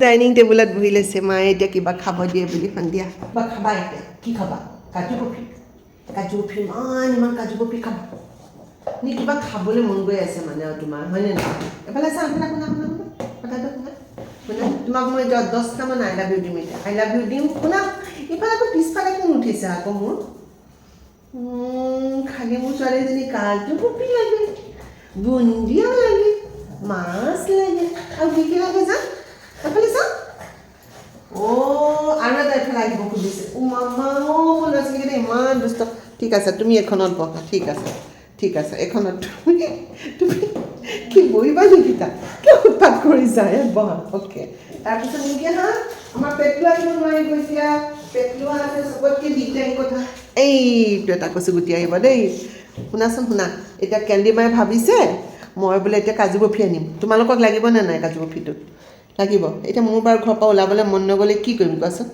dining টেবুলত বহি লৈছে মায়ে এতিয়া কিবা খাব দিয়ে বুলি সন্ধিয়া কিবা খাবা এতিয়া কি খাবা কাজু কফি ইমান কাজু কফি খাবা নি কিবা খাবলৈ মন গৈ আছে মানে আৰু তোমাৰ হয়নে নহয় এফালে চা শুনা কথাটো শুনা তোমাক মই 10টামান আই লাভ ইউ দিম এতিয়া আই লাভ ইউ দিম শুনা ইফালে আকৌ পিছফালে কোন উঠিছে আকৌ মোৰ খালি মোৰ ছোৱালীজনী কাজু কফি লাগে বুন্দিয়া লাগে মাছ লাগে আৰু কি লাগে যা এফালে চা আৰু এটা এফালে আহিব খুজিছে মামা মোৰ ল'ৰা ছোৱালীকেইটা ইমান দুষ্ট ঠিক আছে তুমি এখনত বহা ঠিক আছে এখনত তুমি কি বহিবা নেকি তাক কিয় উৎপাত কৰিছা বহা অ'কে তাৰপিছত নেকি হা আমাৰ পেটলো আহিব নোৱাৰিব এতিয়া পেটলো আছে চবতকৈ দিগদাৰী কথা এইটো এটা কচু গুটি আহিব দেই শুনাচোন শুনা এতিয়া কেন্দি মায়ে ভাবিছে মই বোলে এতিয়া কাজু কফি আনিম তোমালোকক লাগিব নে নাই কাজু কফিটো লাগিব এতিয়া মোৰ বাৰু ঘৰৰ পৰা ওলাবলৈ মন নগ'লে কি কৰিম কোৱাচোন